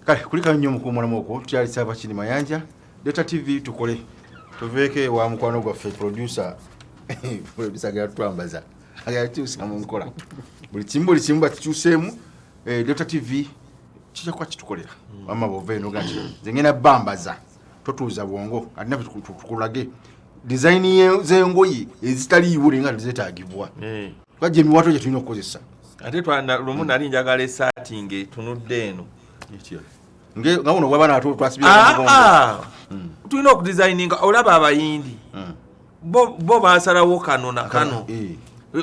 kale kulika nnyo mukumula moko tukyali saba kini mayanja Delta TV tukole tuveeke wa mukwano gwaffe producer ga twambaza agakyusa mu nkola buli kimu batukyuseemu Delta TV kijja kuba kitukolera mama boveeno gati nze ngenda bambaza totuuza bwongo alina tukulage design z'engoyi ezitaliiwo nga zeetaagibwa kajja emiwato gye tulina okukozesa ate lumu nali njagala esaati ng'etunudde eno nga buno bwaba nato twasibira tulina okudesigninga olaba abayindi bo basalawo kano na kano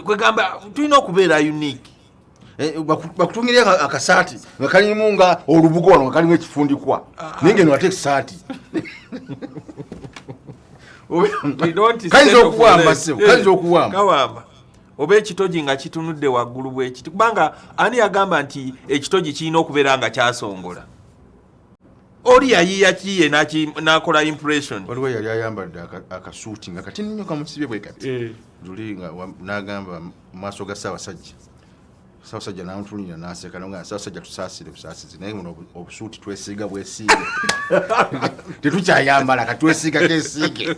kwegamba tulina okubeera unique bakutungire akasaati nga kalimu nga olubugo wano nga kalimu ekifundikwa naye ngeno ate esaati kayinza okuwamba oba ekitogi nga kitunudde waggulu bwekiti kubanga ani yagamba nti ekitogi kirina okubeera nga kyasongola oli yayiiya kiye n'akola impression waliwo yali ayambadde akasuuti nga kati nnyo kamusibye bwe kati luli nga n'agamba mu maaso ga Ssaabasajja n'amutulira n'aseka nga Ssaabasajja tusaasire busaasizi naye muno obusuuti twesiiga bwesiige tetukyayambala katwesiiga kesiige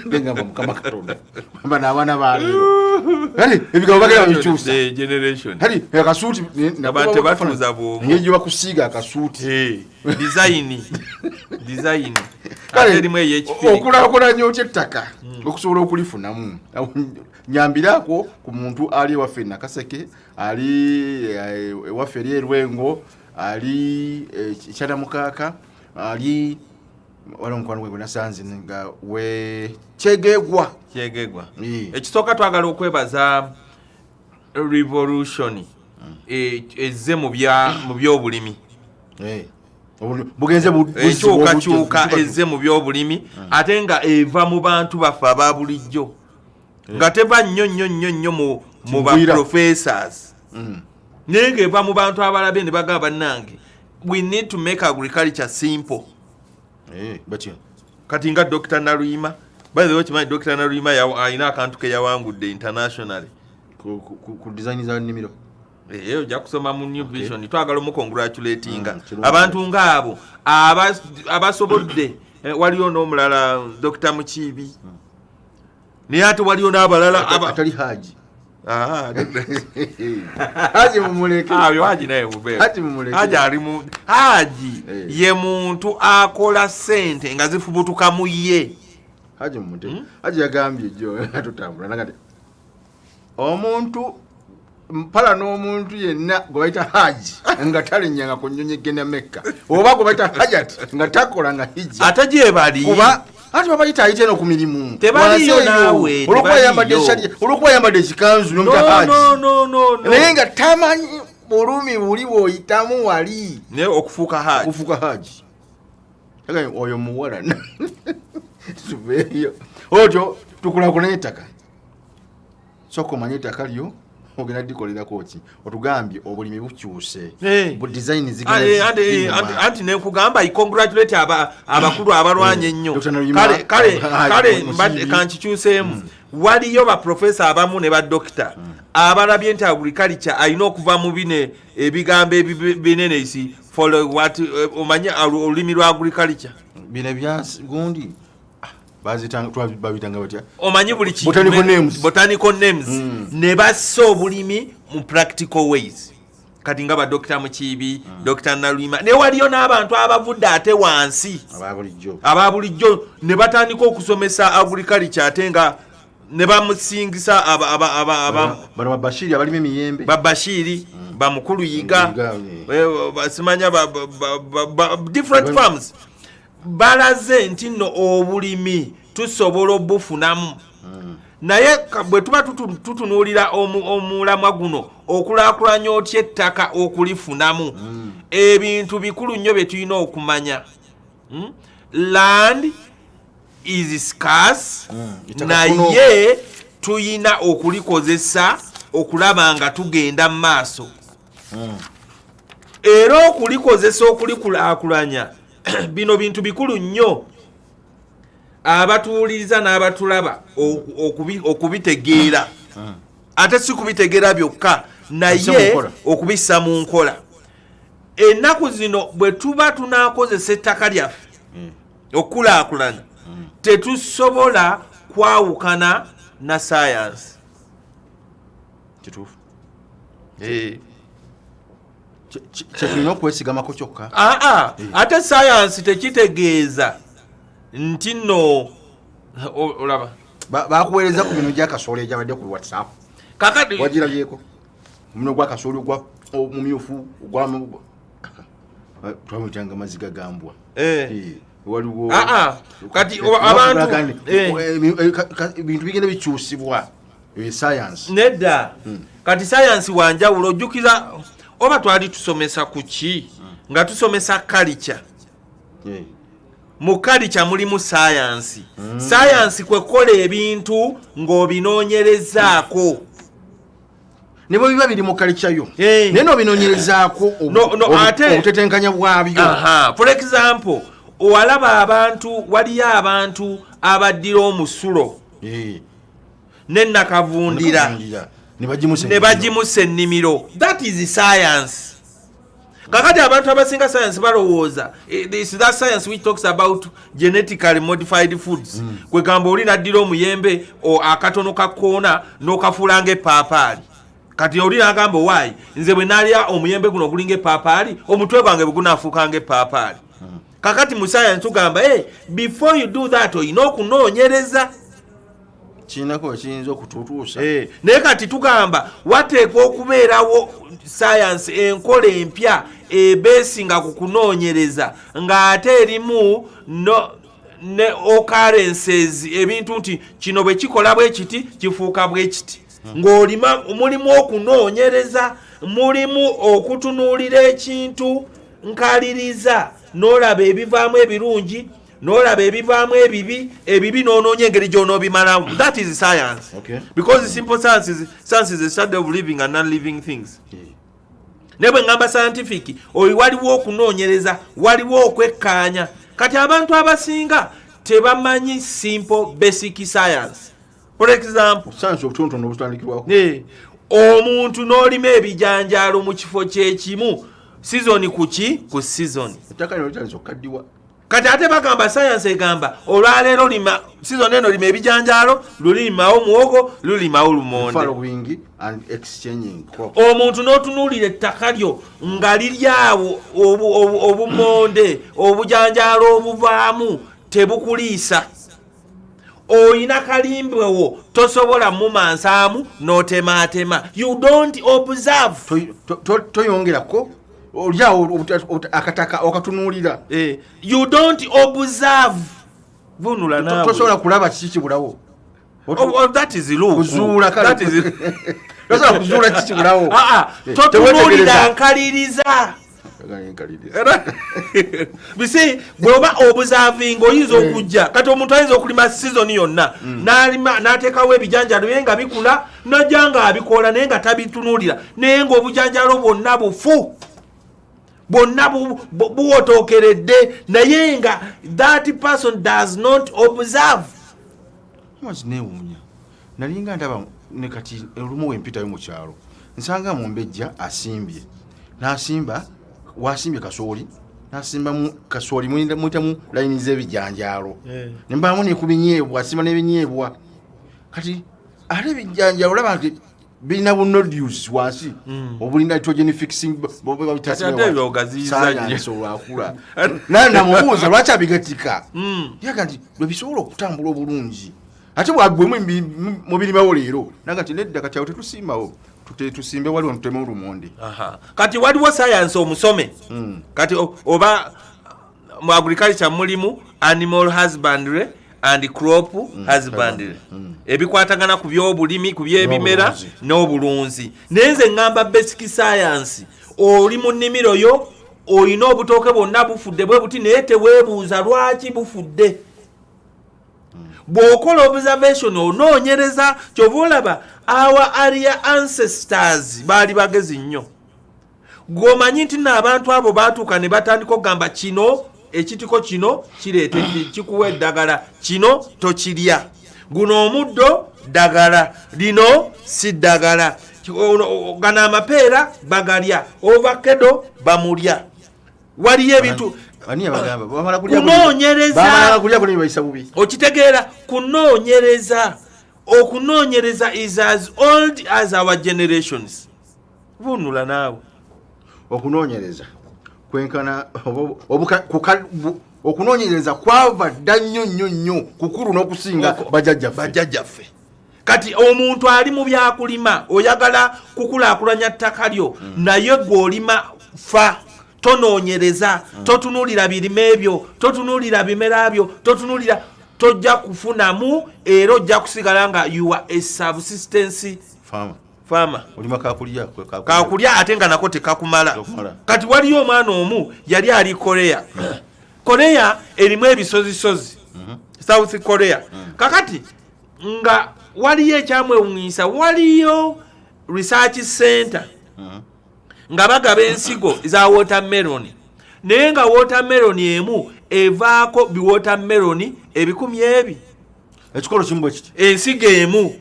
ngamba Mukama Katonda amba n'abaana baleero kale ebigabo bagenda babikyusa kale akasuuti abantu batuuza bwongo ngeri gye bakusiiga akasuuti design kale erimu ey'ekifiri okulaakulanya otya ettaka okusobola okulifunamu nyambirako ku muntu ali ewaffe Nakaseke ali ewaffe eri Erwengo ali Kyanamukaaka ali wala mukwano gwe nasanze nga we Kyegegwa ekisooka twagala okwebaza revolution ezze mu byobulimi bugenze enkyukakyuka ezze mu byobulimi ate nga eva mu bantu baffe aba bulijjo nga teva nnyo mu ba professors naye ng'eva mu bantu abalabye ne bagamba bannange we need to make agriculture simple kati nga Dr. Naluyima by the way kimanyi Dr. Naluyima alina akantu ke yawangudde internationally ku design za nnimiro ojja kusoma mu New Vision twagala omukongratulatinga abantu ng'abo abasobodde waliyo n'omulala Dr. Mukiibi naye ate waliyo n'abalala atali Haji Haji mumuleke Haji naye Haji ali mu Haji ye muntu akola sente nga zifubutuka mu ye Haji mumute Haji yagambye jjo tutambula nakati omuntu mpala n'omuntu yenna gwe bayita Haji nga talinnyanga ku nnyonyi egenda Mekka oba gwe bayita Hajati nga takola nga hijja ate gye bali kuba ati babayita ayite no ku mirimu tebaliyo naawe olwokuba yambadde ekikanzu n'omuta Haji naye nga tamanyi bulumi buli bw'oyitamu wali naye okufuuka Haji oyo muwala tubeeyo otyo tukulaakulanye ettaka sooka omanye ettaka lyo ogenda dikolerako ki otugambye obulimi bukyuse bu design anti nekugamba congratulate abakulu abalwanya ennyo kale mbadde kankikyuseemu waliyo ba professor abamu ne ba doctor abalabye nti agriculture alina okuva mu bine ebigambo binene isi for what omanye olulimi lwa agriculture bine bya gundi babitanga batya omanyi buli botanical names ne bassa obulimi mu practical ways kati nga ba Dr. Mukiibi Dr. Naluyima ne waliyo n'abantu abavudde ate wansi ababulijjo ne batandika okusomesa agriculture ate nga ne bamusingisa Bashiri abalimi emiyembe Bashiri bamukulu yiga basimanya different farms balaze nti nno obulimi tusobola obufunamu naye bwe tuba tutunuulira omulamwa guno okulaakulanya otya ettaka okulifunamu ebintu bikulu nnyo bye tulina okumanya land is scarce naye tuyina okulikozesa okulaba nga tugenda mu maaso era okulikozesa okulikulaakulanya bino bintu bikulu nnyo abatuuliriza n'abatulaba okubitegeera ate si kubitegeera byokka naye okubissa mu nkola ennaku zino bwe tuba tunakozesa ettaka lyaffe okulaakulana tetusobola kwawukana na science. Kituufu. Kyetulina okwesigamako kyokka. Ate science tekitegeeza nti nno olaba bakuweereza ku mino gya kasooli egyabadde ku WhatsApp. Kakati wagirabyeko omino gwa kasooli ogwa omumyufu twamutanga amazzi gagambwa. Waliwo kati abantu bintu bigenda bikyusibwa science nedda. Kati science wanjawulo ojjukiza oba twali tusomesa kuki nga tusomesa culture. Mu culture mulimu science. Science kwekola ebintu ng'obinoonyerezaako. Nebo biba biri mu culture yo. Naye n'obinoonyerezaako obutetenkanya bwabyo. For example, owalaba abantu waliyo abantu abaddira omusulo n'ennakavundira ne bagimusa ennimiro. That is science. Kakati abantu abasinga science balowooza this is that science which talks about genetically modified foods. Kwegamba oli naddira omuyembe akatono kakoona n'okafuula ng'epaapaali. Kati oli n'agamba why nze bwe naalya omuyembe guno ogulinga epaapaali omutwe gwange bwe gunaafuuka ng'epaapaali. Kakati mu science tugamba before you do that oyina okunoonyereza kinako kiyinza okututuusa. Naye kati tugamba wateekwa okubeerawo science enkola empya ebeesinga ku kunoonyereza ng'ate erimu ne occurrences ebintu nti kino bwe kikola bwe kiti kifuuka bwe kiti. Mulimu okunoonyereza, mulimu okutunuulira ekintu nkaliriza n'olaba ebivaamu ebirungi n'olaba ebivaamu ebibi n'onoonya engeri gy'onoobimalamu. That is science. Because simple science is a study of living and non-living things. Ne bwe ngamba scientific waliwo okunoonyereza, waliwo okwekkaanya. Kati abantu abasinga tebamanyi simple basic science. For example, science obutonotono obutandikibwako. Omuntu n'olima ebijanjaalo mu kifo kyekimu season ku season. Ettaka lino litandise okukaddiwa. Kati ate bagamba science egamba olwaleero lima season eno lima ebijanjaalo, lulimawo muwogo, lulimawo lumonde. Following and exchanging crops. Omuntu n'otunuulira ettaka lyo nga liryawo obumonde obujanjaalo obuvaamu tebukuliisa. Oyina kalimbwewo tosobola mumansaamu n'otemaatema. You don't observe. Toyongerako olyawo akataka okatunuulira. You don't observe. Vunula naawe tosobola kulaba kiki kibulawo. That is luku. Kuzuula kale. That is tosobola kuzuula kiki kibulawo. Totunuulira nkaliriza. Bisi bwoba observing oyinza okujja kati omuntu ayinza okulima season yonna n'alima n'ateekawo ebijanjaalo bye nga bikula n'ajja nga abikola naye nga tabitunuulira naye ng'obujanjaalo bwonna bufu bwonna buwotookeredde naye nga that person does not observe. Neewuunya nalinga ndaba ne kati olumu wempitayo mu kyalo nsanga mumbejja asimbye n'asimba wasimbye kasooli nasimbamu kasooli muyitamu layini z'ebijanjaalo nembaamu nekubinyeebwa asimba n'ebinyeebwa kati ate ebijanjaalo olaba nti birina bunodius wansi obuli nitrogen fixing olwakula namubuuza lwaki abigatika yaga nti lwe bisobola okutambula obulungi ate bwagwemu mu birimawo leero naga nti nedda kati awo tetusimbawo tusimbe waliwo ntuteme olumonde. Kati waliwo science omusome. Kati oba mu agriculture mulimu animal husbandry and crop husbandry. Ebikwatagana ku by'obulimi ku by'ebimera n'obulunzi. Naye nze ngamba basic science oli mu nnimiro yo oyina obutooke bwonna bufudde bwe buti naye teweebuuza lwaki bufudde. Bw'okola observation onoonyereza kyova olaba our earlier ancestors baali bagezi nnyo. Gw'omanyi nti n'abantu abo baatuuka ne batandika okugamba kino ekitiko kino kireetedde kikuwa eddagala kino tokirya guno omuddo ddagala lino si ddagala gana amapeera bagalya ovakado bamulya waliyo ebintu kunoonyereza okitegeera okunoonyereza is as old as our generations bunula naawe okunoonyereza kwenkana okunoonyereza kwava dda nnyo kukulu n'okusinga bajjajjaffe kati omuntu ali mu byakulima oyagala kukulaakulanya ttaka lyo naye gw'olima fa tonoonyereza totunuulira birime ebyo totunuulira bimera byo totunuulira tojja kufunamu era ojja kusigala nga you are a subsistence farmer olima kakulya ate nga nako tekakumala kati waliyo omwana omu yali ali Korea erimu ebisozisozi South Korea kakati nga waliyo ekyamwewunyisa waliyo research center nga bagaba ensigo za watermelon naye nga watermelon emu evaako biwatermelon 10,000 ekikolo kimu bwekiti ensigo emu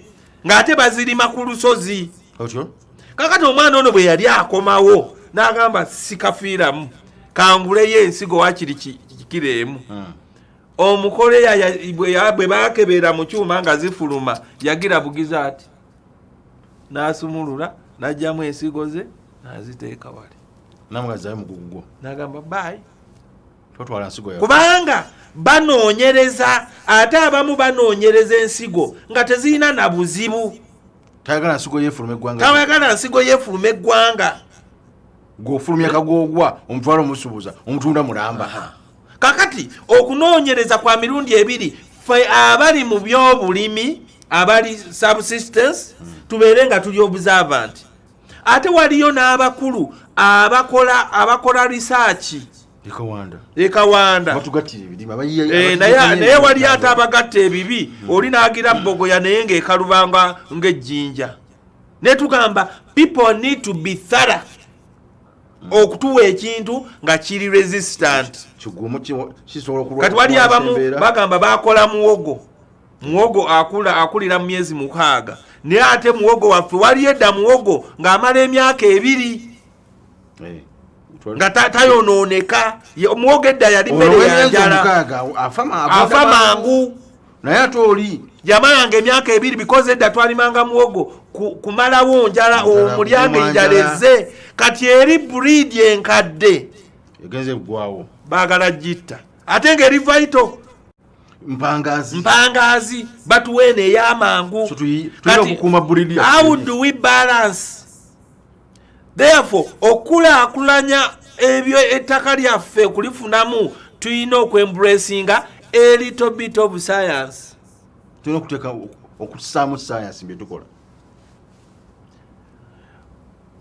ng'ate bazirima ku lusozi kakati omwana ono bwe yali akomawo n'agamba sikafiiramu kanguleyo ensigo wakiri kikiro emu omukoleya bwe baakebera mu kyuma nga zifuluma yagira bugiza ati n'asumulula n'ajjamu ensigo ze n'aziteeka wali namugazayo mugugu n'agamba bayi totwala nsigo kubanga banoonyereza ate abamu banoonyereza ensigo nga tezirina na buzibu tayagala nsigo yeefuluma eggwanga gw'ofulumya kagogwa omutwala omusubuza omutunda mulamba kakati okunoonyereza kwa mirundi ebiri fe abali mu byobulimi abali subsistence tubeere nga tuli observant ate waliyo n'abakulu abakola research ekawanda naye wali ate abagatta ebibi oli n'agira bogoya naye ng'ekalubanga ng'ejjinja ne tugamba people need to be thorough okutuwa ekintu nga kiri resistant kati wali abamu bagamba bakola muwogo akulira mu myezi 6 naye ate muwogo waffe wali edda muwogo ng'amala emyaka 2 nga tayonooneka muwogo edda yali mmere yanjala afa mangu naye ate oli yamalanga emyaka 2 because edda twalimanga muwogo kumalawo njala omulyanga enjaleze kati eri breed enkadde egenze gwawo baagala gitta ate ng'eri vaito mpangazi batuweene ey'amangu how do we balance therefore okulaakulanya ebyo ettaka lyaffe kulifunamu tulina okwembracinga a little bit of science tulina okuteeka okusaamu science byetukola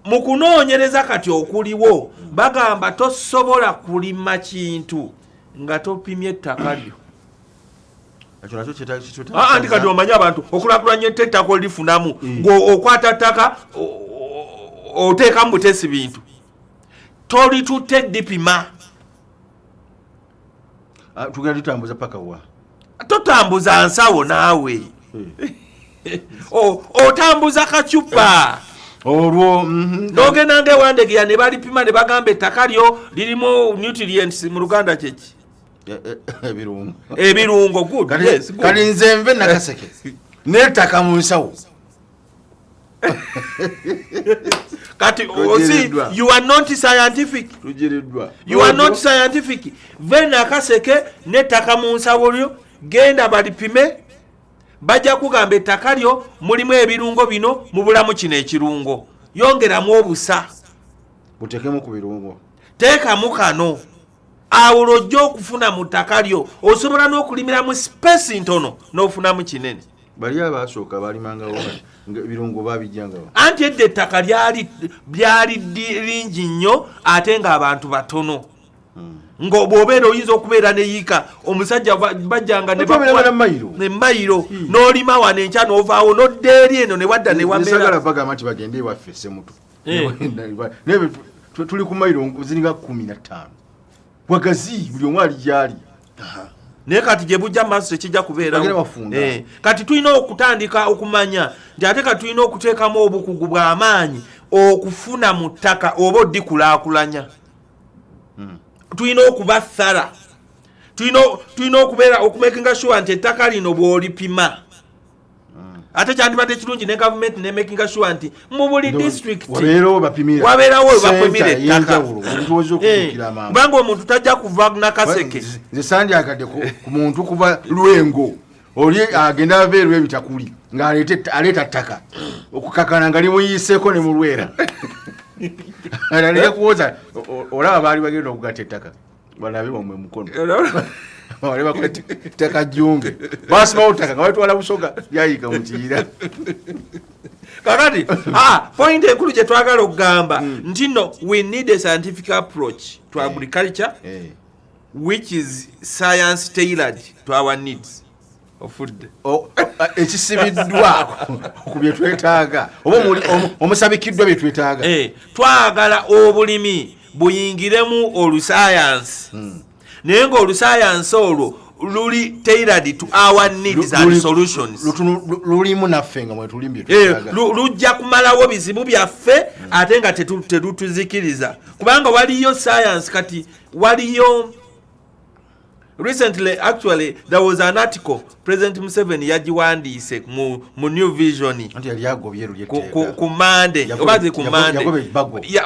mu kunoonyereza kati okuliwo bagamba tosobola kulima kintu nga topimye ettaka lyo andi kati omanye abantu okulakulanya ettaka olifunamu ng'okwata ttaka oteekamu butesi bintu tolitutte dipima tugenda tutambuza paka wa totambuza nsawo naawe otambuza kacupa olwo n'ogenda ng'ewandegeya ne balipima ne bagamba ettaka lyo lirimu nutrients mu Luganda kyeki ebirungo kali nze nve nakaseke n'ettaka mu nsawo kati osi you are not scientific you are not scientific ve nakaseke n'ettaka mu nsawo lyo genda balipime bajja kugamba ettaka lyo mulimu ebirungo bino mu bulamu kino ekirungo yongeramu obusa butekemu ku birungo teekamu kano awo lwojja okufuna mu ttaka lyo osobola n'okulimiramu space ntono n'ofunamu kinene bali abasooka balimangawo ebirungo babijjangawo anti edda ettaka byali lingi nnyo ate ng'abantu batono ng'obwobeera oyinza okubeera neyiika omusajja bajjanga ne mayiro n'olima wano enkya n'ovaawo n'odda eri eno ne wadda ne wamera bagamba nti bagende ewaffe Ssemutu tuli ku mayiro ziringa 15 wagazi buli omu ali gyali naye kati gye bujja maaso tekijja kubeerawo. Kati tulina okutandika okumanya nti ate kati tulina okuteekamu obukugu bw'amaanyi okufuna mu ttaka oba oddikulaakulanya. Tulina okuba thara, tulina okubeera okumakinga sure nti ettaka lino bw'olipima. Ate kyandibadde kirungi ne gavumenti ne makinga sure nti mu buli district wabeerawo bapimira ettaka. Kubanga omuntu tajja kuva nakaseke. Nze sandyagadde ku muntu kuva Lwengo oli agenda aveerwa ebitakuli ng'aleeta ttaka okukakana nga limuyiiseeko ne mu Lwera. Alale kuwoza olaba baali bagenda okugatta ettaka balabe mu mukono. Wale bakwete ttaka jjunge. Basimawo ttaka nga batwala Busoga yayiga mu Kiyira. Kakati point enkulu gye twagala okugamba nti no, we need a scientific approach to agriculture which is science tailored to our needs of food. Ekisibiddwa ku bye twetaaga oba omusabikiddwa bye twetaaga. Twagala obulimi buyingiremu olusayansi naye ng'olusayansi olwo luli tailored to our needs and solutions. Lulimu naffe nga mwe tulimbye lujja kumalawo bizibu byaffe ate nga tetutuzikiriza kubanga waliyo science kati waliyo. Recently, actually, there was an article President Museveni yagiwandiise mu New Vision ku Monday.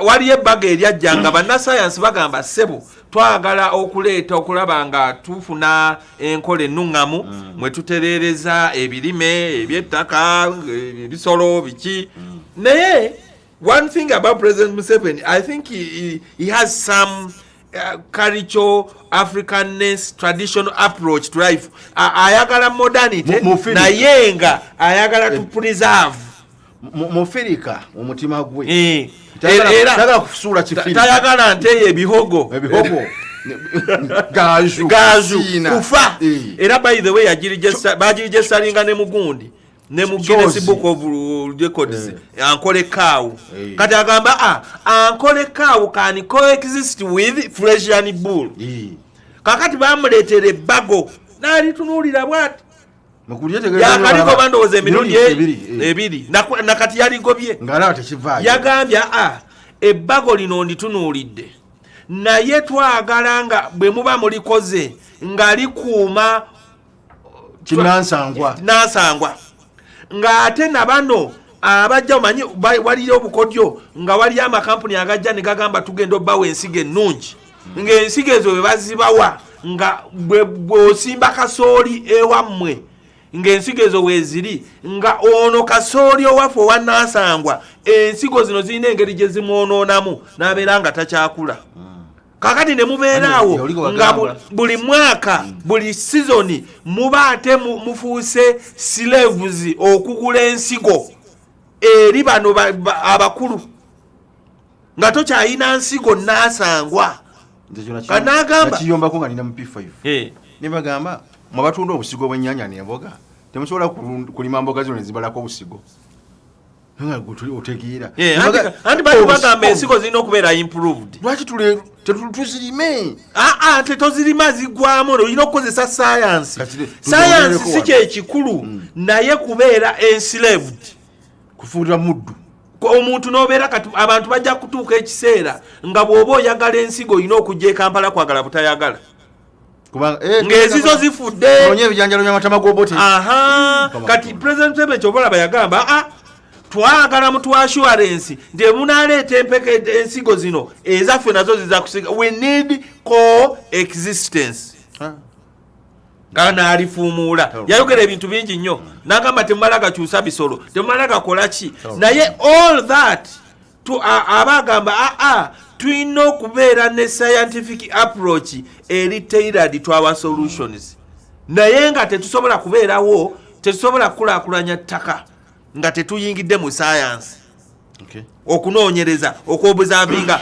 Waliyo ebbaga eryajja nga bannasayansi bagamba ssebo twagala okuleeta okulaba nga tufuna enkola ennuŋŋamu mwe tutereereza ebirime eby'ettaka ebisolo biki. Naye one thing about President Museveni, I think he has some cultural Africanness traditional approach to life. Ayagala modernity naye nga ayagala to preserve Mufirika omutima gwe. Era kufuula kifiri. Tayagala nteye ebihogo. Gaju kufa. Era by the way bagirijestalinga ne mugundi ne mu Guinness Book of Records ankole cow. Kati agamba ankole cow can coexist with Frisian bull. Kakati bamuleetere bago nali tunulira bwati yakaliko bandowooza emirundi ebiri nakati yaligobye yagambye ebbago lino nditunuulidde naye twagala nga bwe muba mulikoze nga likuuma nansangwa ng'ate na bano abajja omanyi waliyo obukodyo nga waliyo amakampuni agajja ne gagamba tugenda obbawo ensigo ennungi ng'ensigo ezo bwe bazibawa nga bw'osimba kasooli ewammwe ng'ensigo ezo weeziri nga ono kasooli owaffe owanaasangwa ensigo zino zirina engeri gye zimwonoonamu n'abeera nga takyakula. Kakati ne mubeeraawo nga buli mwaka buli sizoni muba ate mufuuse slaves okugula ensigo eri bano abakulu nga tokyayina nsigo naasangwa. Kanagamba kiyombako nga nina mu P5 ne bagamba mwabatunda obusigo bw'ennyanja n'emboga temusobola kulima mboga zino ne zibalako obusigo. Otegeera anti bagamba ensigo zirina okubeera improved. Lwaki tuzirime? Tetozirima zigwamu olina okukozesa sayansi. Sayansi si kyekikulu naye kubeera enslaved kufuulira muddu. Omuntu n'obeera kati abantu bajja kutuuka ekiseera nga bw'oba oyagala ensigo olina okujja e Kampala kwagala butayagala ng'ezizo zifudde onye ebijanjalo by'amatama g'obote. Kati President Museveni kyobalaba yagamba twagala mutu assurance nti munaleeta empeke ensigo zino ezaffe nazo ziza kusiga. We need coexistence. Kana alifuumuula yayogera ebintu bingi nnyo n'agamba temumala gakyusa bisolo temumala gakola ki naye all that abagamba tulina okubeera ne scientific approach eri tailored to our solutions naye nga tetusobola kubeerawo tetusobola kukulaakulanya ttaka nga tetuyingidde mu science. Okunoonyereza okwobuzavinga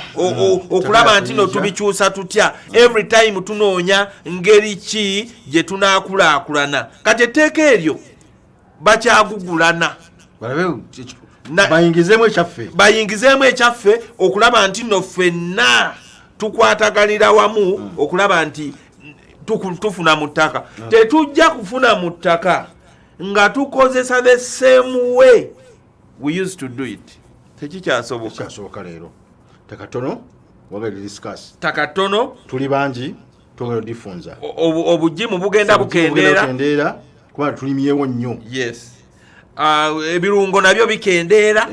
okulaba nti no tubikyusa tutya every time tunoonya ngeri ki gye tunaakulaakulana. Kati etteeka eryo bakyagugulana bayingizeemu ekyaffe okulaba nti no ffenna tukwataganira wamu okulaba nti tufuna mu ttaka tetujja kufuna mu ttaka nga tukozesa the same way we used to do it. Tekikyasoboka leero takatono wagali discuss takatono tuli bangi tongero difunza obujimu bugenda bukendeera kuba tulimyewo nnyo. Yes. Ebirungo nabyo bikendeera.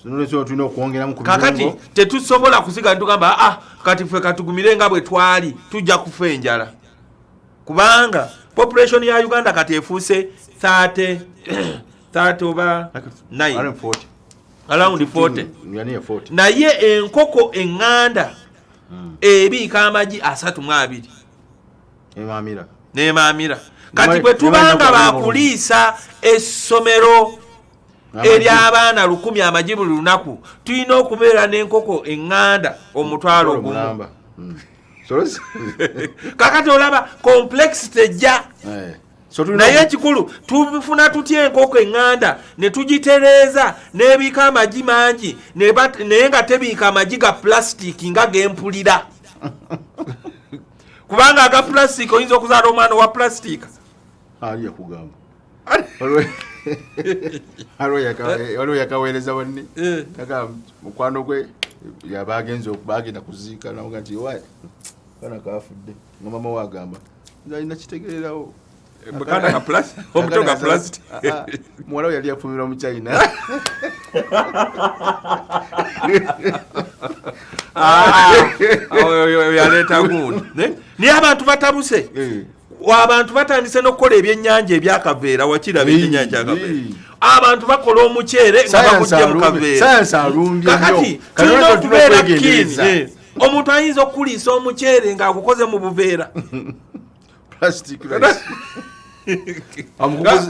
Sinolesyo tulina okwongeramu ku kakati tetusobola kusiga tugamba kati ffe katugumire nga bwe twali tujja kufa enjala kubanga population ya Uganda kati efuuse 30 over 9 around 40 naye enkoko eŋŋanda ebiika amagi 32 n'emaamira kati bwe tubanga bakuliisa essomero ery'abaana 100 amagi buli lunaku tulina okubeera n'enkoko eŋŋanda omutwalo gumu. Kakati olaba complexity ejja naye ekikulu tubifuna tutya enkoko eŋŋanda ne tugitereeza n'ebiika amagi mangi naye nga tebiika amagi ga plastic nga gempulira kubanga aga plastic oyinza okuzaala omwana wa plastic aliya kugamba waliwo yakaweereza wanne kaka mukwano gwe bagenda kuziika nawoga nti wayi kana kafudde nga mama wagamba alina kitegeererawo omuto ga plastic muwala we yali yafumira mu China yaleeta gundi naye abantu batabuse abantu batandise n'okukola ebyennyanja ebyakaveera wakiraba ekyennyanja akaveera abantu bakola omuceere nga bagujja mu kaveera kakati tulina okubeera kini omuntu ayinza okuliisa omuceere ng'agukoze mu buveera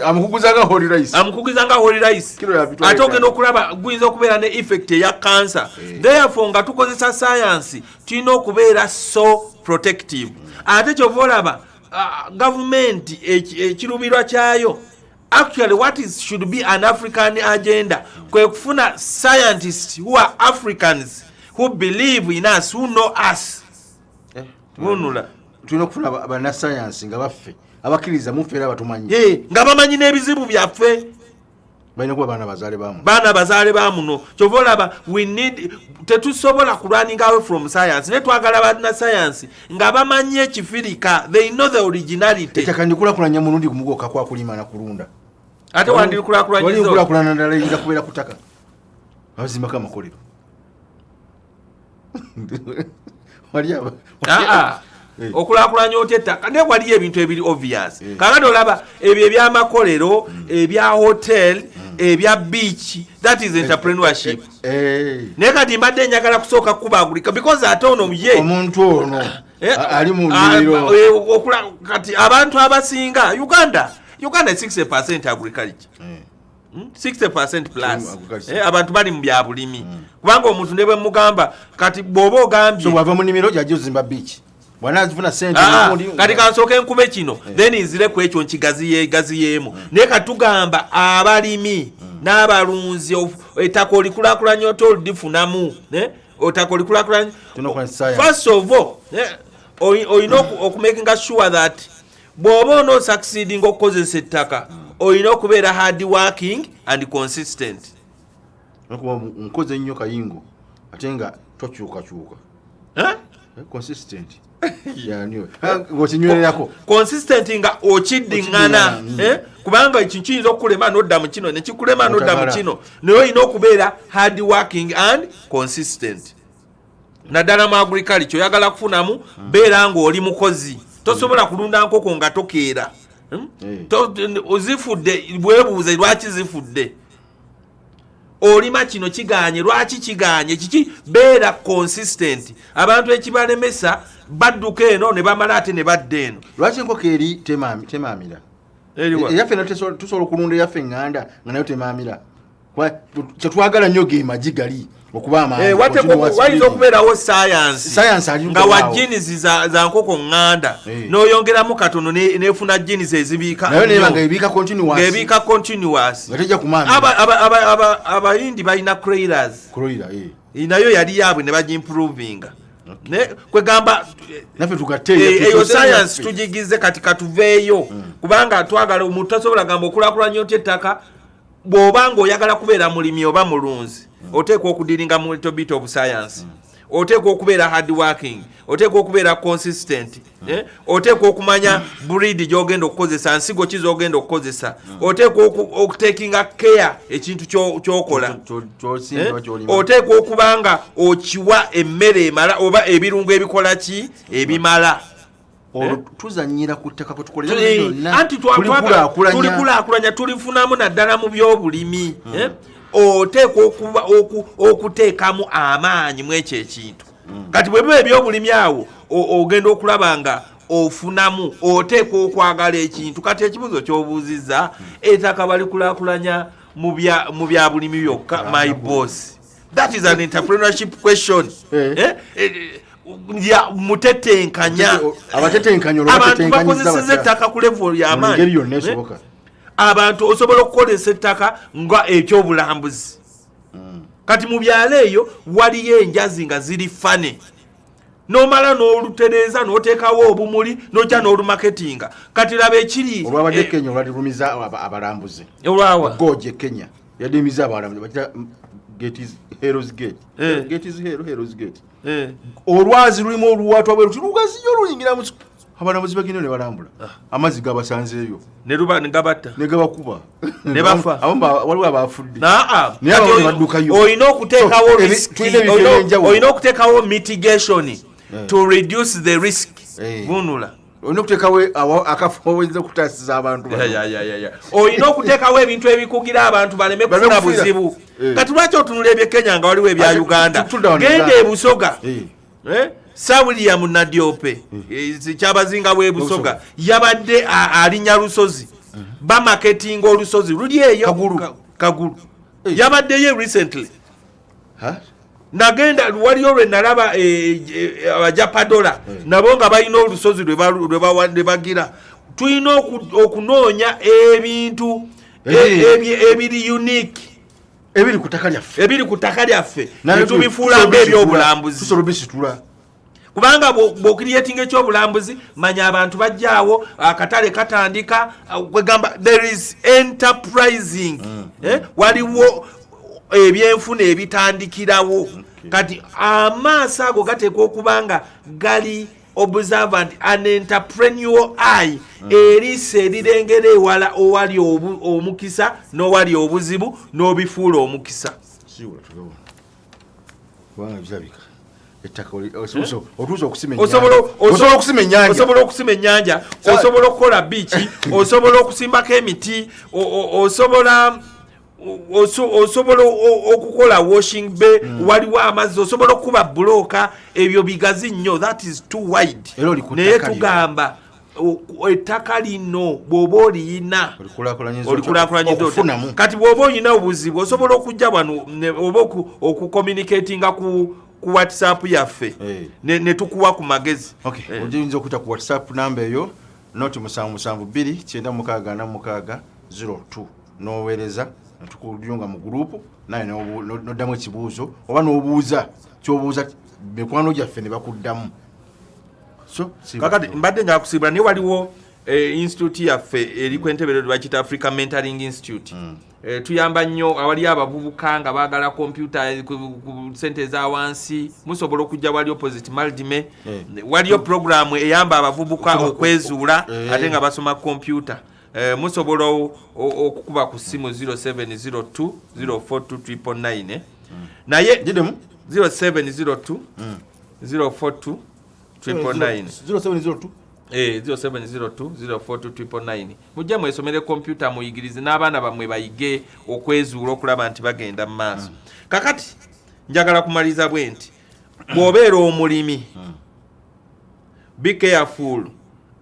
amukuguza nga holy rice ate ogenda okulaba guyinza okubeera ne effect eya cancer. Therefore nga tukozesa science tulina okubeera so protective. Ate kyova olaba government ekirubirwa kyayo actually what should be an African agenda kwe kufuna scientists who are Africans who believe in us, who know us. Bunula tulina okufuna bana science nga baffe abakiriza mu fera batumanyi nga bamanyi n'ebizibu byaffe balina kuba baana bazaale baamuno kyova olaba we need tetusobola kulwaninga away from science ne twagala bana science nga bamanyi ekifirika, they know the originality. Ekakandikulakulanya mulundi kumugoka kwa kulima na kulunda ate wandikulakulanya ndala yinza kubeera kutaka abazimba kama kolero okulakulanya otya ettaka naye waliyo ebintu ebiri obvious. Kakati olaba ebyo ebyamakolero ebya hotel ebya beach, that is entrepreneurship. Naye kati mbadde njagala kusooka kubaagulika because ate ono ye omuntu ono ali mu nnimiro kati abantu abasinga Uganda 60% agriculture 60% plus abantu bali mu bya bulimi kubanga omuntu ne bwe mugamba kati bw'oba ogambye so wava mu nnimiro gy'ajja ozimba beach wanazifuna sente kati kansooka enkube kino then nzire ku ekyo nkigaziyeemu naye katugamba abalimi n'abalunzi ettaka olikulakulanya ota olifunamu ettaka olikulakulanya first of all olina okumakinga sure that bw'oba onosucceeding okukozesa ettaka olina okubeera hard working and consistent. Nkoze ennyo kayingo ate nga tokyukakyuka consistent consistent nga okiddiŋŋana kubanga ekintu kiyinza okukulema n'odda mu kino nekikulema n'odda mu kino naye olina okubeera hard working and consistent. Naddala mu agriculture oyagala kufunamu beera ng'oli mukozi tosobola kulunda nkoko nga tokeera ozifudde bwebuuze lwaki zifudde olima kino kiganye lwaki kiganye kiki beera consistent. Abantu ekibalemesa badduka eno ne bamala ate ne badda eno lwaki enkoko eri temaamira eyaffe tusobola okulunda eyaffe eŋŋanda nga nayo temaamira kyetwagala nnyo ge magi gali okuba amaanyi okubeerawo science nga wa jinizi za nkoko ŋŋanda n'oyongeramu katono n'efuna jinizi ezibiika ng'ebiika continuous abayindi balina crailers nayo yali yaabwe ne bagimprovinga ne kwegamba naffe tugateeyo eyo science tugigize kati katuveeyo kubanga twagala omuntu tasobola gamba okulakulanya otya ettaka bw'oba ng'oyagala kubeera mulimi oba mulunzi oteekwa okudiringa mu little bit of science oteekwa okubeera hard working oteekwa okubeera consistent oteekwa okumanya breed gy'ogenda okukozesa nsigo ki z'ogenda okukozesa oteekwa okutekinga care ekintu ky'okola oteekwa okuba nga okiwa emmere emala oba ebirungo ebikola ki ebimala tuzanyira ku ttaka kwe anti tulikulaakulanya tulifunamu naddala mu by'obulimi oteekwa okuteekamu amaanyi mu ekyo ekintu kati bwe biba ebyobulimi awo ogenda okulaba nga ofunamu oteekwa okwagala ekintu kati ekibuzo ky'obuuzizza ettaka balikulaakulanya mu bya bulimi byokka my boss that is an entrepreneurship question mutetenkanya abantu bakozeseza ettaka ku level y'amaanyi abantu osobola okukolesa ettaka nga ekyobulambuzi kati mu byalo eyo waliyo enjazi nga ziri fane nomala n'olutereeza n'oteekawo obumuli n'ojja n'olumaketinga kati laba ekiri olwabadde Kenya olwalirumiza abalambuzi olwawa goje Kenya yadimiza abalambuzi bakita Heroes Gate olwazi lulimu oluwatwa bwe luti lugaziyo luyingira mu abalamuzi bagenda ne balambula amazzi gabasanzeeyo ne gabatta ne gabakuba ne bafa waliwo abafudde olina okuteekawo mitigation to reduce the risk bunula olina okuteekawo akafo oyinza okutaasiza abantu olina okuteekawo ebintu ebikugira abantu baleme kufuna buzibu kati lwaki otunula ebyekenya nga waliwo ebya Uganda genda ebusoga Sir William Nadiope kyabazinga bw'ebusoga yabadde alinya lusozi bamaketinga olusozi luli eyo kagulu yabaddeyo recently nagenda waliyo lwe nalaba abajapadola nabo nga balina olusozi lwe bagira tulina okunoonya ebintu ebiri unique ebiri ku ttaka lyaffe netubifuula ng'ebyobulambuzi kubanga bw'okiriyetinga ekyobulambuzi manya abantu bajjaawo akatale katandika kwegamba there is enterprising waliwo ebyenfuna ebitandikirawo kati amaaso ago gateekwa okuba nga gali observant an entrepreneurial eye eriisa erirengera ewala owali omukisa n'owali obuzibu n'obifuula omukisa osobola okusima ennyanja osobola okukola biiki osobola okusimbako emiti osobola okukola washing bay waliwo amazzi osobola okuba bulooka ebyo bigazi nnyo that is too wide naye tugamba ettaka lino bw'oba oliyina olikulaakulanyiza kati bw'oba olina obuzibu osobola okujja wano oba okucommunicatinga ku WhatsApp yaffe ne tukuwa ku magezi oyinza okuyita ku WhatsApp namba eyo noti 776946 02 n'oweereza netukuyunga mu gurupu naye noddamu ekibuuzo oba n'obuuza kyobuuza mikwano gyaffe ne bakuddamu kakati mbadde nga kusiibula naye waliwo institute yaffe eri ku Entebbe bakita Africa Mentoring Institute tuyamba nnyo awali abavubuka nga baagala kompyuta ku sente za wansi musobola okujja wali opposite Maldime waliyo programu eyamba abavubuka okwezuula ate nga basoma kompyuta musobola okukuba ku simu 0702 042 naye 0702 042 0702 0702 mujja mwesomere kompyuta muyigirize n'abaana bammwe bayige okwezuula okulaba nti bagenda mu maaso kakati njagala kumaliza bwe nti bw'obeera omulimi be careful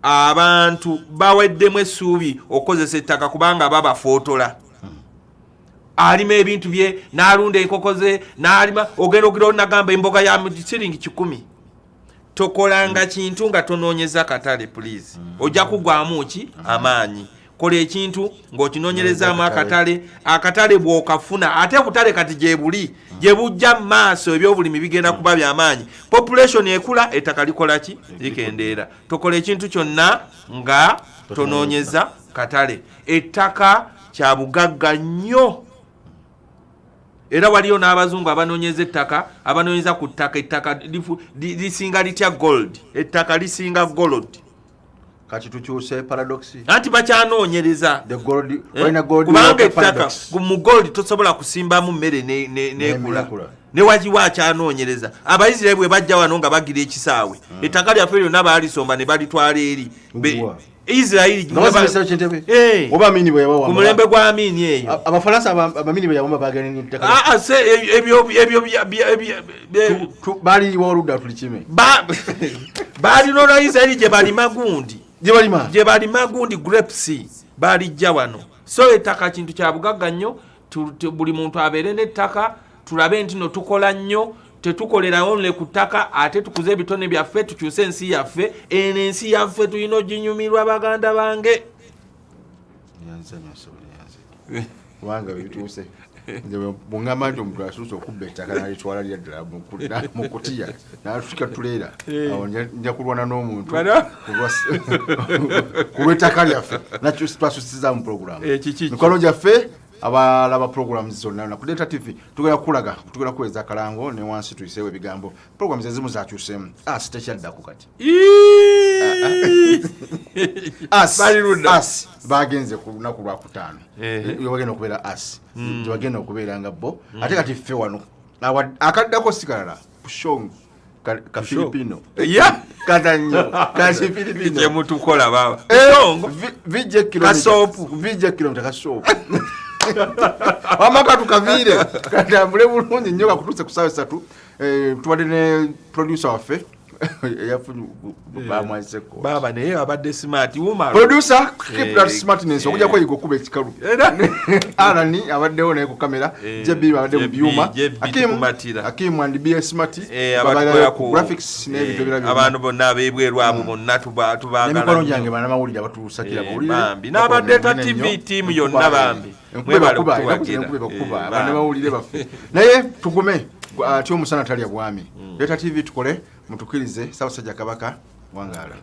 abantu baweddemu essuubi okukozesa ettaka kubanga babafootola alima ebintu bye n'alunda enkoko ze n'alima ogenda ogira onagamba emboga ya siringi 10 tokolanga kintu nga tonoonyeza katale please ojja kugwamu ki amaanyi kola ekintu ng'okinoonyerezaamu akatale bw'okafuna ate butale kati gye buli gye bujja mu maaso ebyobulimi bigenda kuba by'amaanyi. Population ekula, ettaka likola ki? Likendeera. Tokola ekintu kyonna nga tonoonyeza katale. Ettaka kya bugagga nnyo. Era waliyo n'abazungu abanoonyeza ettaka, abanoonyeza ku ttaka, ettaka lisinga litya gold. Ettaka lisinga gold. Kati tukyuse paradox. Anti bakyanoonyereza. The gold, gold kubanga ettaka mu gold tosobola kusimbamu mmere n'ekula. Ne wakiwa akyanoonyereza. Abayisirayiri bwe bajja wano nga bagira ekisaawe. Ettaka lyaffe lyonna baalisomba ne balitwala eri. Israeli oba amini bwe yabawa ku mulembe gwa amini eyo. Abafalansa abamini bwe yabamba bagenda ettaka. Bali woluda tulikime. Bali no Israeli gye bali magundi. Gye bali magundi grapes bali jja wano. So ettaka kintu kya bugagga nnyo, buli muntu abeere n'ettaka, tulabe nti no tukola nnyo, tetukolera onle ku ttaka ate tukuze ebitone byaffe tukyuse ensi yaffe. Eno ensi yaffe tulina oginyumirwa baganda bange. Kubanga bituuse bungamba nti omuntu asuuse okubba ettaka nalitwala lyaddala mu kutiya n'atutika tuleera awo nja kulwana n'omuntu ku lw'ettaka lyaffe nakyo twasusiza mu puroguramu mikono gyaffe abalaba programs zonna na ku Delta TV tugenda kulaga tugenda kuweza kalango ne wansi tuyiseewo ebigambo programs ezimu zakyuseemu tekyaddako kati as bagenze ku lunaku lwakutaano bagenda okubeera as tebagenda okubeera nga bo ate kati ffe wano akaddako sikalala pushong ka Filipino katanyo kasi Filipino je mutukola baba vije kilomita kasopu amaka tukavire katambule bulungi nnyo kakutuse ku ssaawa 3 tuwadde ne producer waffe yafunye bamwaiseko baba naye abadde smart woman producer keep that smartness okujja kweyiga okuba ekikalu Alani abaddewo naye ku kamera JB abadde mu byuma Hakim and BS smart abadde ku graphics n'ebintu ebirala abantu bonna abebweru abo bonna tubaagala n'emikono gyange bana mawulire abatusakira bawulire bambi n'abadde Delta TV team yonna bambi mwebale kuba abana bawulire baffe naye tugume ati omusana talya bwami Delta TV tukole mutukirize Ssaabasajja Kabaka wangaala.